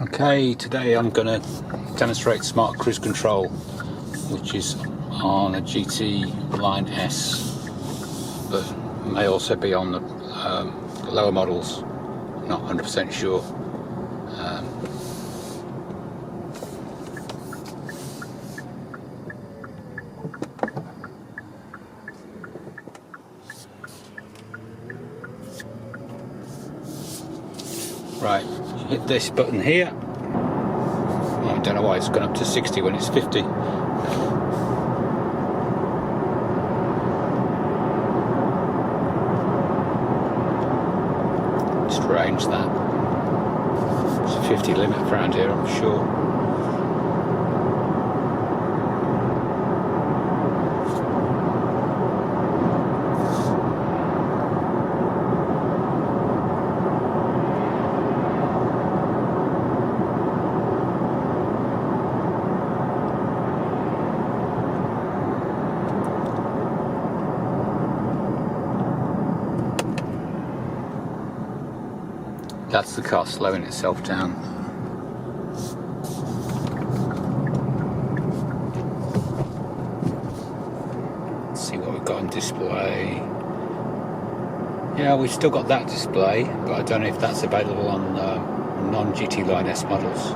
Okay, today I'm going to demonstrate smart cruise control, which is on a GT Line S, but may also be on the lower models. Not 100% sure. Right, hit this button here. I don't know why it's gone up to 60 when it's 50. Strange that. It's a 50 limit around here, I'm sure. That's the car slowing itself down. Let's see what we've got on display. Yeah, we've still got that display, but I don't know if that's available on non-GT Line S models.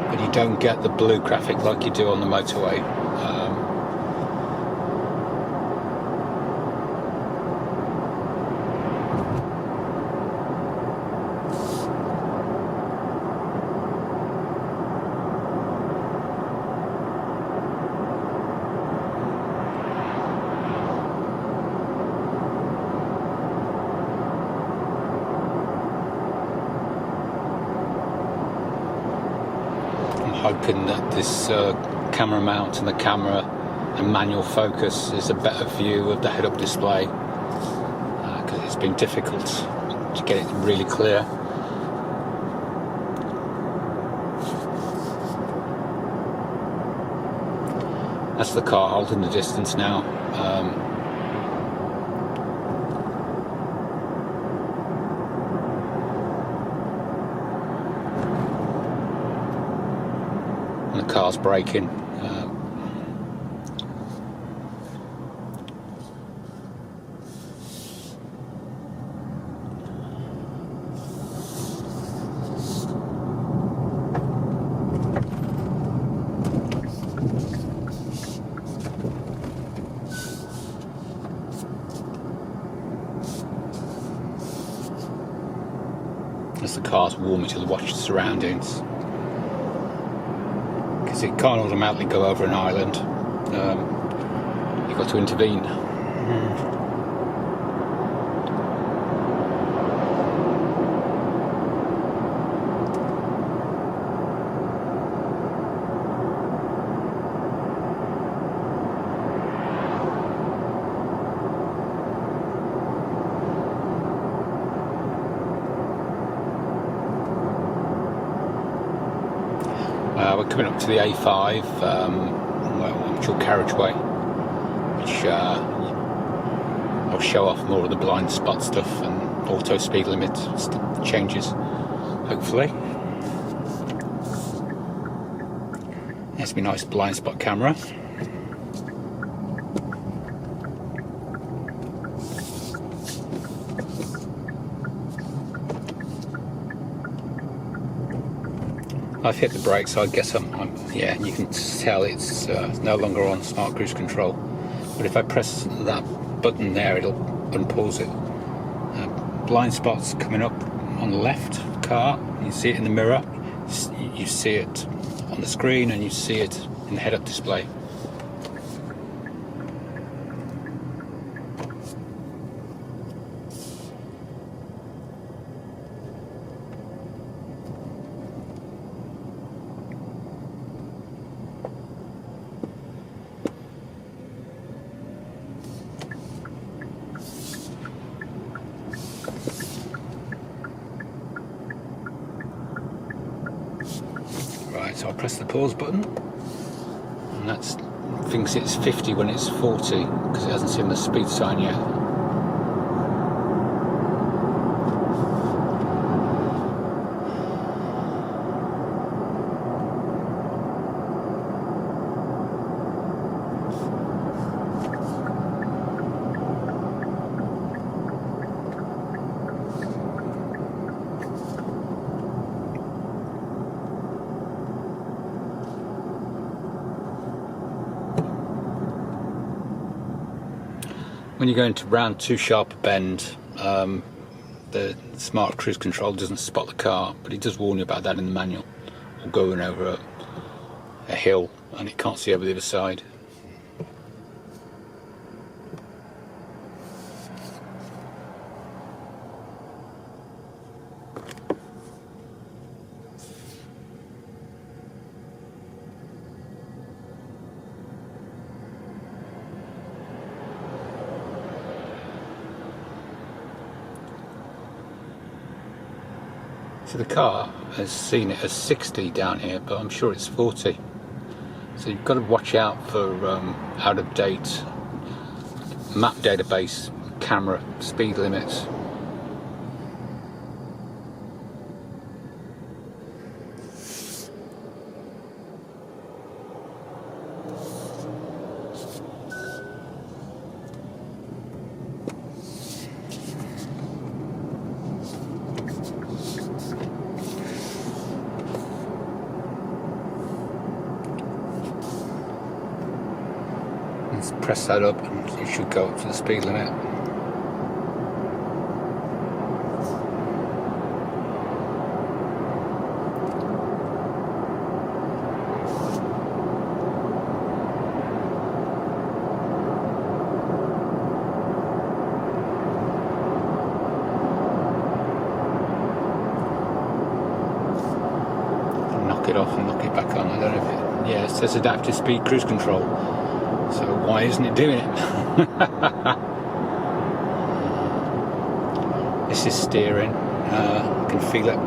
But you don't get the blue graphic like you do on the motorway. Hoping that this camera mount and the camera and manual focus is a better view of the head-up display, because it's been difficult to get it really clear. That's the car holding the distance now. And the car's braking. As the car's warming to watch the surroundings, because it can't automatically go over an island. You've got to intervene. We're coming up to the A5, dual carriageway, which I'll show off more of the blind spot stuff and auto speed limit changes, hopefully. There's my nice blind spot camera. I've hit the brakes, so I guess yeah, you can tell it's no longer on smart cruise control. But if I press that button there, it'll unpause it. Blind spots coming up on the left car. You see it in the mirror. You see it on the screen, and you see it in the head-up display. Right, so I'll press the pause button, and that thinks it's 50 when it's 40 because it hasn't seen the speed sign yet. when you go into round too sharp a bend, the smart cruise control doesn't spot the car, but it does warn you about that in the manual. Or going over a hill and it can't see over the other side. So the car has seen it as 60 down here, but I'm sure it's 40. So you've got to watch out for out-of-date map database camera speed limits. Press that up and it should go up to the speed limit. Knock it off and knock it back on. I don't know if it, yeah, it says adaptive speed cruise control. So why isn't it doing it? This is steering. I can feel it.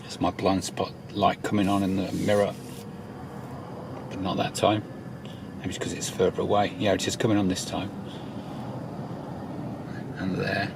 It's my blind spot light coming on in the mirror. Not that time. Maybe it's because it's further away. Yeah, it's just coming on this time. And there.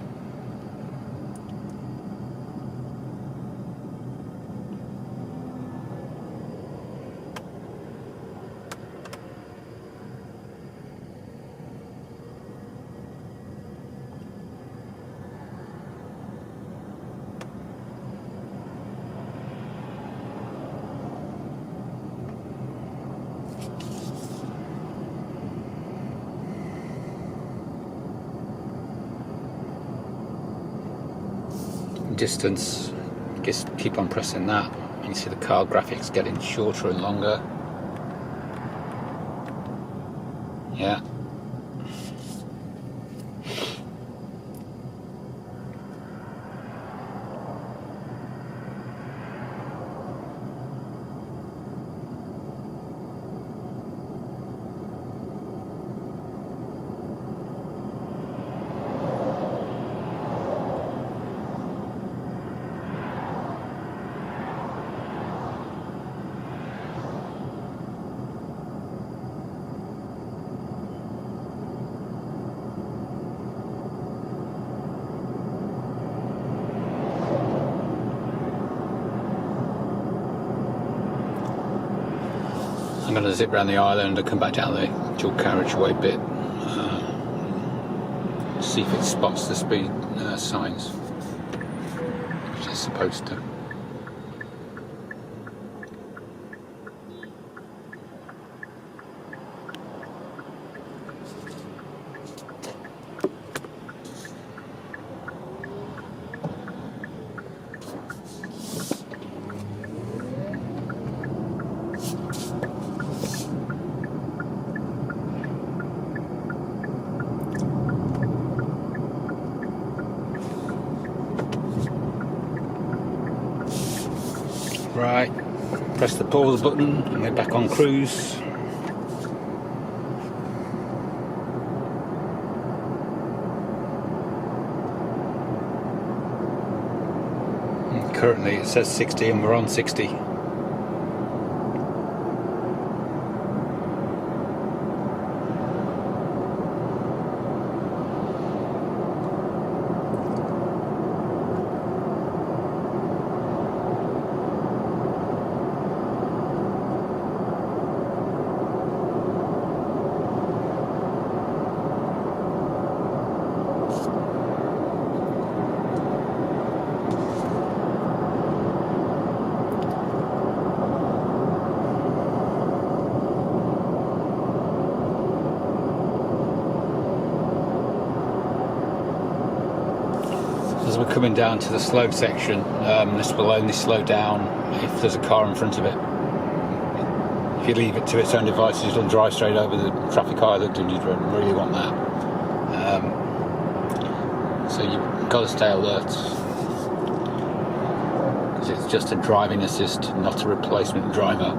Distance, just keep on pressing that and you see the car graphics getting shorter and longer. Yeah. I'm going to zip around the island and come back down the dual carriageway bit, see if it spots the speed signs, which it's supposed to. Right, press the pause button and we're back on cruise. And currently it says 60 and we're on 60. we're coming down to the slow section. This will only slow down if there's a car in front of it. If you leave it to its own devices, it'll drive straight over the traffic island, and you don't really want that. So you've got to stay alert, because it's just a driving assist, not a replacement driver.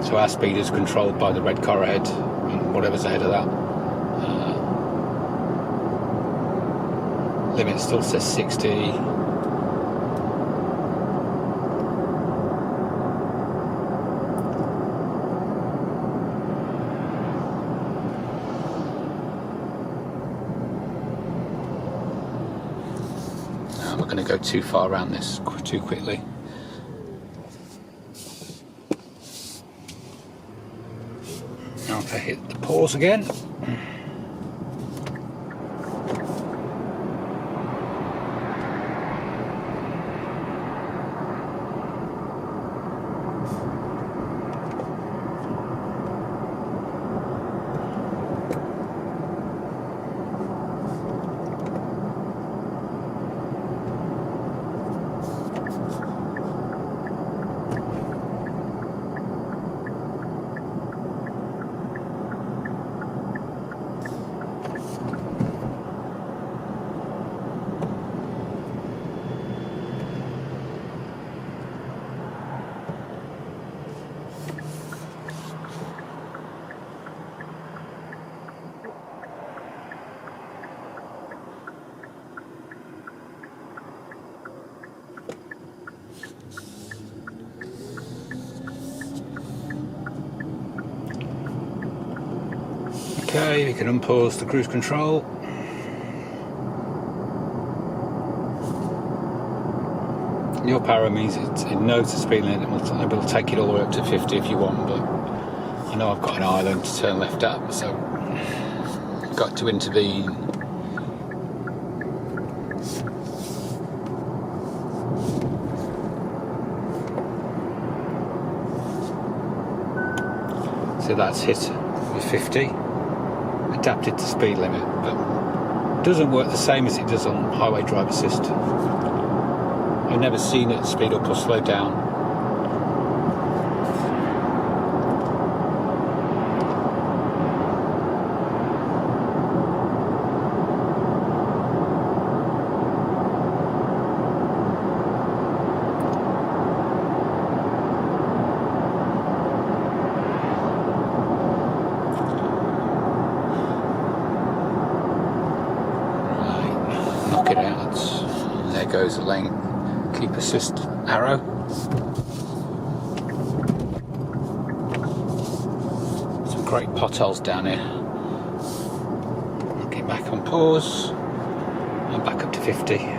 So our speed is controlled by the red car ahead and whatever's ahead of that. Limit still says 60. I'm not going to go too far around this too quickly. Now if I hit the pause again. Okay, we can unpause the cruise control. Your power means it knows the speed limit and will take it all the way up to 50 if you want, but I know I've got an island to turn left at, so I've got to intervene. So that's hit with 50. Adapted to speed limit, but doesn't work the same as it does on highway drive assist. I've never seen it speed up or slow down. Knock it out. There goes the lane keep assist arrow. Some great potholes down here. Get back on pause and back up to 50.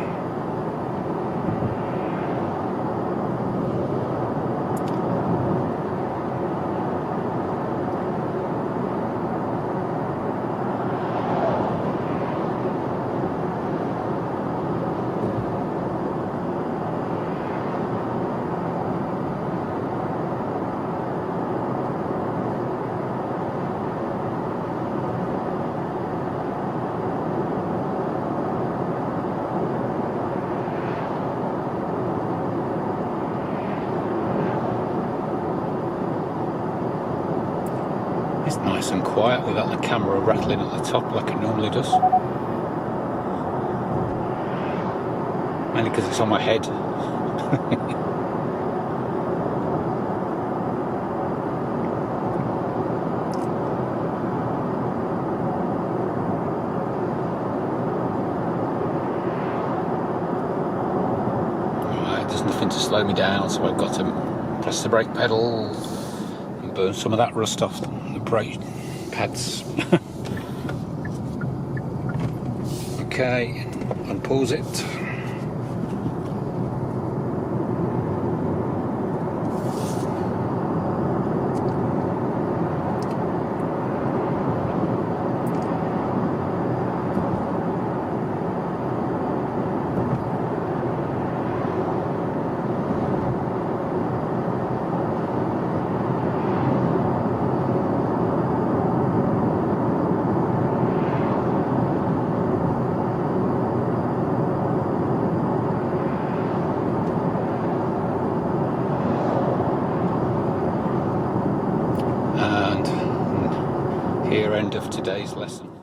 It's nice and quiet without the camera rattling at the top like it normally does. Mainly because it's on my head. Alright, there's nothing to slow me down, so I've got to press the brake pedal and burn some of that rust off the brake pads. Okay, unpause it. end of today's lesson.